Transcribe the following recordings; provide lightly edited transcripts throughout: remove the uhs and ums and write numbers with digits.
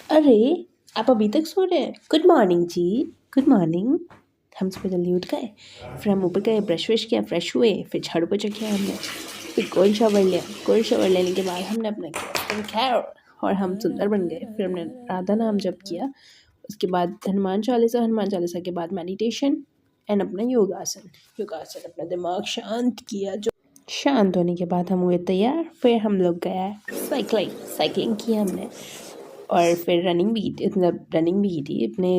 अरे आप अभी तक सो रहे हैं? गुड मॉर्निंग जी, गुड मॉर्निंग। हम सुबह जल्दी उठ गए, फिर हम ऊपर गए, ब्रश व्रश किया, फ्रेश हुए, फिर झाड़ू पोछा किया हमने, फिर कोल्ड शावर लिया। कोल्ड शावर लेने के बाद हमने अपना किया खैर और हम सुंदर बन गए। फिर हमने राधा नाम जप किया, उसके बाद हनुमान चालीसा के बाद मेडिटेशन एंड अपना योगासन। योगासन अपना दिमाग शांत किया। जो शांत होने के बाद हम हुए तैयार। फिर हम लोग गए साइकिलिंग की हमने, और फिर रनिंग भी की थी, मतलब रनिंग भी की थी। अपने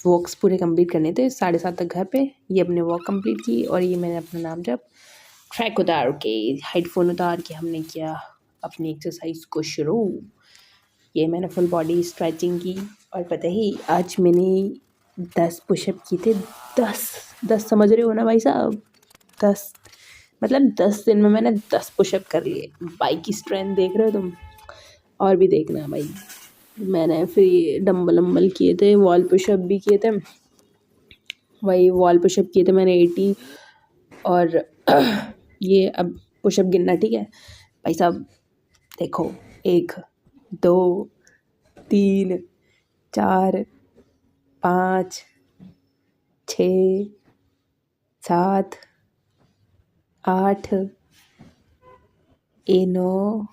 वॉक्स पूरे कंप्लीट करने थे 7:30 तक घर पे। ये अपने वॉक कंप्लीट की और ये मैंने अपना नाम जब ट्रैक उतार के हेडफोन उतार के हमने किया अपनी एक्सरसाइज को शुरू। ये मैंने फुल बॉडी स्ट्रेचिंग की। और पता ही आज मैंने 10 पुशअप किए थे। 10 समझ रहे हो ना भाई साहब? 10 मतलब 10 दिन में मैंने 10 पुशअप कर लिए। बाइक की स्ट्रेंथ देख रहे हो तुम? और भी देखना भाई। मैंने फिर ये डंबल वम्बल किए थे, वॉल पुशअप भी किए थे। वही वॉल पुशअप किए थे मैंने 80। और ये अब पुशअप गिनना, ठीक है भाई साहब? देखो 1 2 3 4 5 6 7 8 9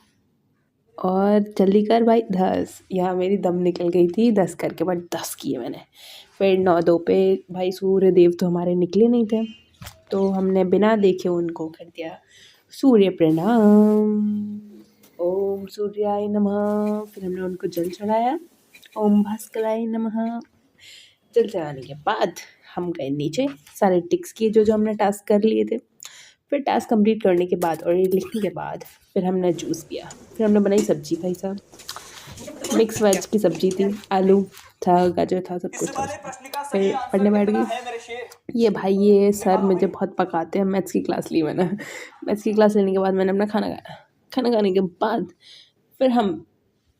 और जल्दी कर भाई 10। यहाँ मेरी दम निकल गई थी 10 करके, बट 10 किए मैंने। फिर 9-2 पे भाई सूर्य देव तो हमारे निकले नहीं थे, तो हमने बिना देखे उनको कर दिया सूर्य प्रणाम, ओम सूर्याय नमः। फिर हमने उनको जल चढ़ाया, ओम भास्कराय नमः। जल चढ़ाने के बाद हम गए नीचे, सारे टिक्स किए जो हमने टास्क कर लिए थे। फिर टास्क कंप्लीट करने के बाद और ये लिखने के बाद फिर हमने जूस पिया। फिर हमने बनाई सब्जी भाई साहब, मिक्स वेज की सब्जी थी, आलू था, गाजर था, सब कुछ था उसमें। फिर पढ़ने बैठ गई। ये भाई ये सर मुझे बहुत पकाते हैं। मैथ्स की क्लास ली मैंने। मैथ्स की क्लास लेने के बाद मैंने अपना खाना खाया। खाना खाने के बाद फिर हम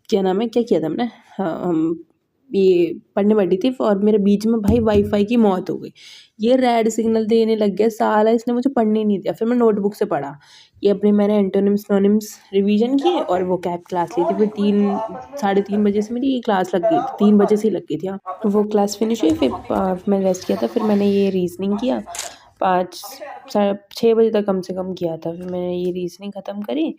क्या नाम है, क्या किया था हमने, हाँ हम ये पढ़ने बैठी थी और मेरे बीच में भाई वाईफाई की मौत हो गई। ये रेड सिग्नल देने लग गया साला, इसने मुझे पढ़ने नहीं दिया। फिर मैं नोटबुक से पढ़ा। ये अपने मैंने एंटोनिम्स सिनोनिम्स रिवीजन किए और वो कैब क्लास ली थी। फिर 3 साढ़े 3 बजे से मेरी ये क्लास लग गई थी, 3 बजे से ही लग गई थी। हाँ, तो वो क्लास फिनिश हुई। फिर मैंने रेस्ट किया था। फिर मैंने ये रीजनिंग किया 5 साढ़े 6 बजे तक कम से कम किया था। फिर मैंने ये रीजनिंग ख़त्म करी।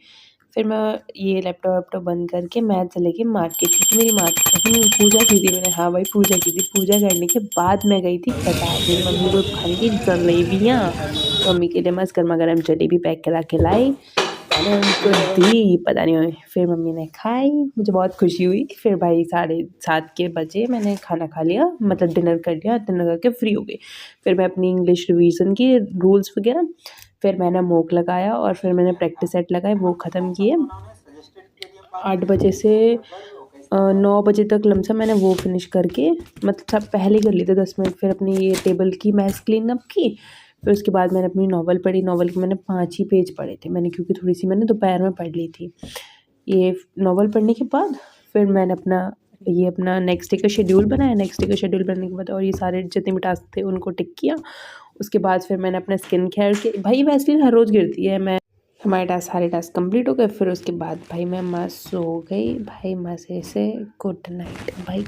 फिर मैं ये लैपटॉप वैपटॉप बंद करके मैथ चले गई मार्केट, क्योंकि मेरी पूजा की थी मैंने। हाँ भाई पूजा की थी। पूजा करने के बाद मैं गई थी बाज़ार। मेरी मम्मी को खानी थी जलेबियाँ, मम्मी के लिए मस्त गर्मा गर्म जलेबी पैक करा के लाई। मैंने उनको दी, पता नहीं फिर मम्मी ने खाई, मुझे बहुत खुशी हुई। फिर भाई 7:30 के बजे मैंने खाना खा लिया, मतलब डिनर कर लिया। डिनर करके फ्री हो गई। फिर मैं अपनी इंग्लिश रिवीजन की रूल्स वगैरह, फिर मैंने मोक लगाया और फिर मैंने प्रैक्टिस सेट लगाए, वो ख़त्म किए। 8 बजे से 9 बजे तक लमसम मैंने वो फिनिश करके, मतलब सब पहले कर लिए थे 10 मिनट। फिर अपनी ये टेबल की मैस क्लीन अप की। फिर उसके बाद मैंने अपनी नॉवल पढ़ी। नॉवल के मैंने 5 ही पेज पढ़े थे मैंने, क्योंकि थोड़ी सी मैंने दोपहर में पढ़ ली थी। ये नॉवल पढ़ने के बाद फिर मैंने अपना नेक्स्ट डे का शेड्यूल बनाया। नेक्स्ट डे का शेड्यूल बनाने के बाद और ये सारे जितने भी टास्क थे उनको टिक किया। उसके बाद फिर मैंने अपना स्किन केयर के, भाई वैसलीन हर रोज़ गिरती है। हमारे सारे टास्क कंप्लीट हो गए। फिर उसके बाद भाई मैं मस्त सो गई भाई, मज़े से। गुड नाइट भाई।